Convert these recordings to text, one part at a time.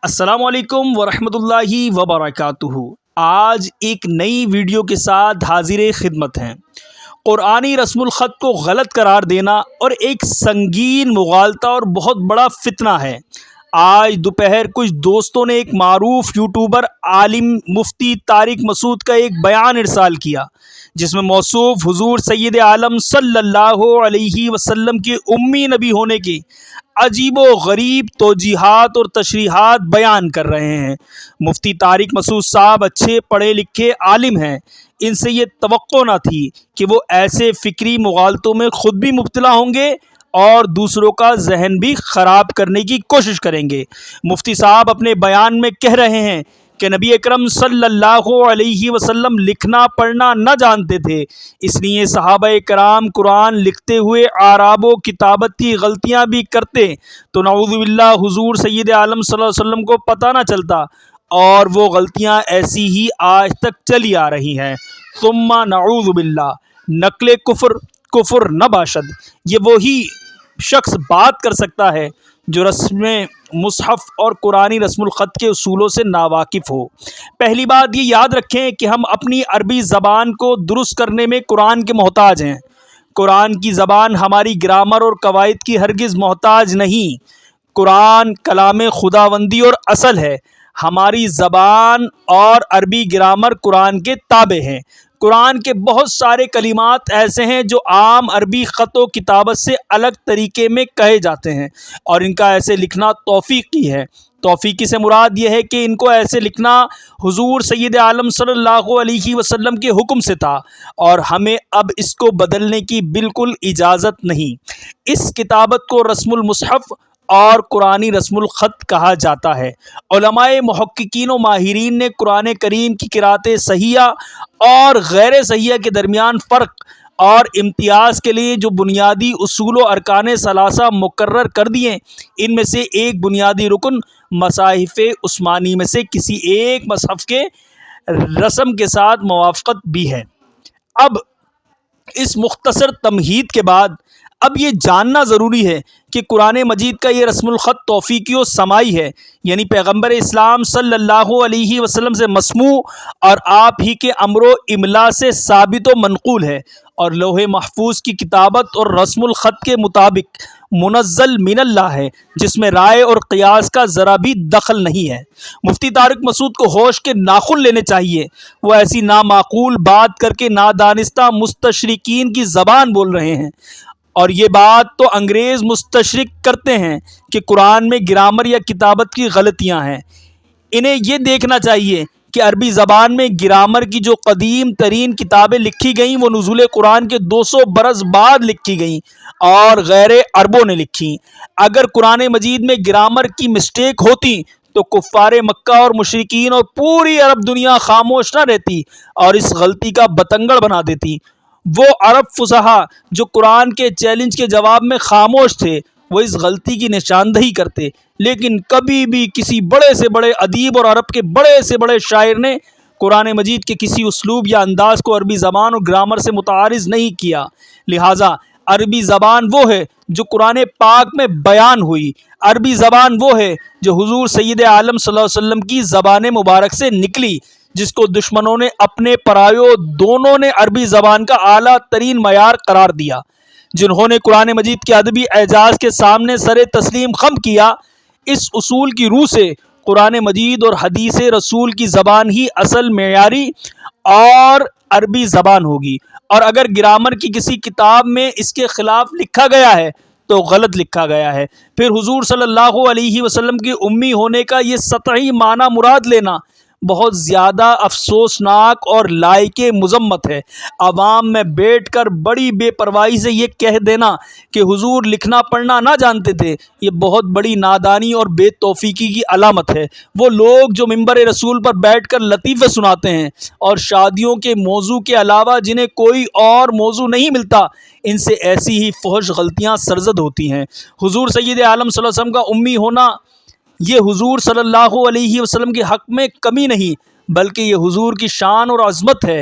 السلام علیکم ورحمۃ اللہ وبرکاتہ۔ آج ایک نئی ویڈیو کے ساتھ حاضر خدمت ہیں۔ قرآنی رسم الخط کو غلط قرار دینا اور ایک سنگین مغالطہ اور بہت بڑا فتنہ ہے۔ آج دوپہر کچھ دوستوں نے ایک معروف یوٹیوبر عالم مفتی طارق مسعود کا ایک بیان ارسال کیا، جس میں موصوف حضور سید عالم صلی اللہ علیہ وسلم کے امی نبی ہونے کے عجیب و غریب توجیحات اور تشریحات بیان کر رہے ہیں۔ مفتی طارق مسعود صاحب اچھے پڑھے لکھے عالم ہیں، ان سے یہ توقع نہ تھی کہ وہ ایسے فکری مغالطوں میں خود بھی مبتلا ہوں گے اور دوسروں کا ذہن بھی خراب کرنے کی کوشش کریں گے۔ مفتی صاحب اپنے بیان میں کہہ رہے ہیں کہ نبی اکرم صلی اللہ علیہ وسلم لکھنا پڑھنا نہ جانتے تھے، اس لیے صحابہ کرام قرآن لکھتے ہوئے اعراب و کتابت کی غلطیاں بھی کرتے تو نعوذ باللہ حضور سید عالم صلی اللہ علیہ وسلم کو پتہ نہ چلتا، اور وہ غلطیاں ایسی ہی آج تک چلی آ رہی ہیں۔ ثم نعوذ باللہ نقل کفر نہ باشد، یہ وہی شخص بات کر سکتا ہے جو رسم مصحف اور قرآنی رسم الخط کے اصولوں سے ناواقف ہو۔ پہلی بات یہ یاد رکھیں کہ ہم اپنی عربی زبان کو درست کرنے میں قرآن کے محتاج ہیں۔ قرآن کی زبان ہماری گرامر اور قواعد کی ہرگز محتاج نہیں۔ قرآن کلام خداوندی اور اصل ہے، ہماری زبان اور عربی گرامر قرآن کے تابع ہیں۔ قرآن کے بہت سارے کلمات ایسے ہیں جو عام عربی خط و کتابت سے الگ طریقے میں کہے جاتے ہیں، اور ان کا ایسے لکھنا توفیقی ہے۔ توفیقی سے مراد یہ ہے کہ ان کو ایسے لکھنا حضور سید عالم صلی اللہ علیہ وسلم کے حکم سے تھا، اور ہمیں اب اس کو بدلنے کی بالکل اجازت نہیں۔ اس کتابت کو رسم المصحف اور قرآنی رسم الخط کہا جاتا ہے۔ علماء محققین و ماہرین نے قرآن کریم کی قرأت صحیحہ اور غیر صحیحہ کے درمیان فرق اور امتیاز کے لیے جو بنیادی اصول و ارکان ثلاثہ مقرر کر دیے، ان میں سے ایک بنیادی رکن مصاحف عثمانی میں سے کسی ایک مصحف کے رسم کے ساتھ موافقت بھی ہے۔ اب اس مختصر تمہید کے بعد اب یہ جاننا ضروری ہے کہ قرآن مجید کا یہ رسم الخط توفیقی و سماعی ہے، یعنی پیغمبر اسلام صلی اللہ علیہ وسلم سے مسموع اور آپ ہی کے امر و املا سے ثابت و منقول ہے، اور لوح محفوظ کی کتابت اور رسم الخط کے مطابق منزل من اللہ ہے، جس میں رائے اور قیاس کا ذرا بھی دخل نہیں ہے۔ مفتی طارق مسعود کو ہوش کے ناخن لینے چاہیے، وہ ایسی نامعقول بات کر کے نادانستہ مستشرقین کی زبان بول رہے ہیں، اور یہ بات تو انگریز مستشرق کرتے ہیں کہ قرآن میں گرامر یا کتابت کی غلطیاں ہیں۔ انہیں یہ دیکھنا چاہیے کہ عربی زبان میں گرامر کی جو قدیم ترین کتابیں لکھی گئیں وہ نزول قرآن کے 200 برس بعد لکھی گئیں اور غیر عربوں نے لکھی۔ اگر قرآن مجید میں گرامر کی مسٹیک ہوتی تو کفار مکہ اور مشرکین اور پوری عرب دنیا خاموش نہ رہتی اور اس غلطی کا بتنگڑ بنا دیتی۔ وہ عرب فصحا جو قرآن کے چیلنج کے جواب میں خاموش تھے، وہ اس غلطی کی نشاندہی کرتے، لیکن کبھی بھی کسی بڑے سے بڑے ادیب اور عرب کے بڑے سے بڑے شاعر نے قرآن مجید کے کسی اسلوب یا انداز کو عربی زبان اور گرامر سے متعارض نہیں کیا۔ لہٰذا عربی زبان وہ ہے جو قرآن پاک میں بیان ہوئی، عربی زبان وہ ہے جو حضور سید عالم صلی اللہ علیہ وسلم کی زبان مبارک سے نکلی، جس کو دشمنوں نے اپنے پرایوں دونوں نے عربی زبان کا اعلیٰ ترین معیار قرار دیا۔ جنہوں نے قرآن مجید کے ادبی اعجاز کے سامنے سر تسلیم خم کیا، اس اصول کی روح سے قرآن مجید اور حدیث رسول کی زبان ہی اصل معیاری اور عربی زبان ہوگی، اور اگر گرامر کی کسی کتاب میں اس کے خلاف لکھا گیا ہے تو غلط لکھا گیا ہے۔ پھر حضور صلی اللہ علیہ وسلم کی امی ہونے کا یہ سطحی معنی مراد لینا بہت زیادہ افسوسناک اور لائق مذمت ہے۔ عوام میں بیٹھ کر بڑی بے پرواہی سے یہ کہہ دینا کہ حضور لکھنا پڑھنا نہ جانتے تھے، یہ بہت بڑی نادانی اور بے توفیقی کی علامت ہے۔ وہ لوگ جو منبر رسول پر بیٹھ کر لطیفے سناتے ہیں اور شادیوں کے موضوع کے علاوہ جنہیں کوئی اور موضوع نہیں ملتا، ان سے ایسی ہی فحش غلطیاں سرزد ہوتی ہیں۔ حضور سید عالم صلی اللہ علیہ وسلم کا امی ہونا یہ حضور صلی اللہ علیہ وسلم کے حق میں کمی نہیں، بلکہ یہ حضور کی شان اور عظمت ہے۔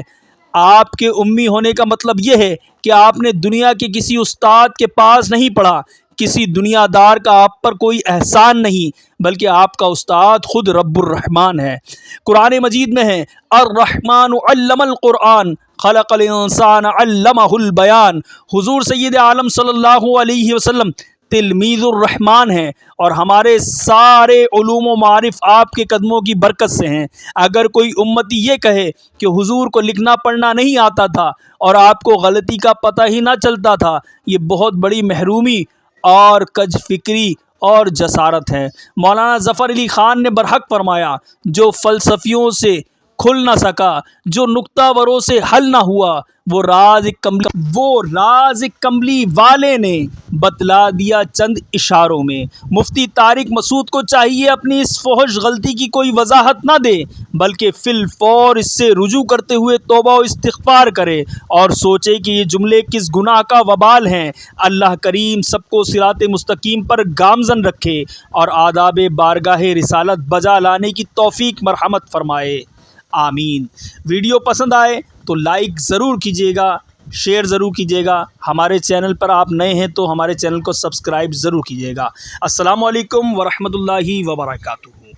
آپ کے امی ہونے کا مطلب یہ ہے کہ آپ نے دنیا کے کسی استاد کے پاس نہیں پڑھا، کسی دنیا دار کا آپ پر کوئی احسان نہیں، بلکہ آپ کا استاد خود رب الرحمن ہے۔ قرآن مجید میں ہے الرحمن علم القرآن خلق الانسان علمہ البیان۔ حضور سید عالم صلی اللہ علیہ وسلم تلمیذ الرحمن ہیں، اور ہمارے سارے علوم و معارف آپ کے قدموں کی برکت سے ہیں۔ اگر کوئی امتی یہ کہے کہ حضور کو لکھنا پڑھنا نہیں آتا تھا اور آپ کو غلطی کا پتہ ہی نہ چلتا تھا، یہ بہت بڑی محرومی اور کج فکری اور جسارت ہے۔ مولانا ظفر علی خان نے برحق فرمایا، جو فلسفیوں سے کھل نہ سکا، جو نکتہ وروں سے حل نہ ہوا، وہ راز کملی والے نے بتلا دیا چند اشاروں میں۔ مفتی طارق مسعود کو چاہیے اپنی اس فحش غلطی کی کوئی وضاحت نہ دے، بلکہ فی الفور اس سے رجوع کرتے ہوئے توبہ و استغفار کرے اور سوچے کہ یہ جملے کس گناہ کا وبال ہیں۔ اللہ کریم سب کو صراط مستقیم پر گامزن رکھے اور آداب بارگاہ رسالت بجا لانے کی توفیق مرحمت فرمائے، آمین۔ ویڈیو پسند آئے تو لائک ضرور کیجیے گا، شیئر ضرور کیجیے گا۔ ہمارے چینل پر آپ نئے ہیں تو ہمارے چینل کو سبسکرائب ضرور کیجیے گا۔ السلام علیکم ورحمۃ اللہ وبرکاتہ۔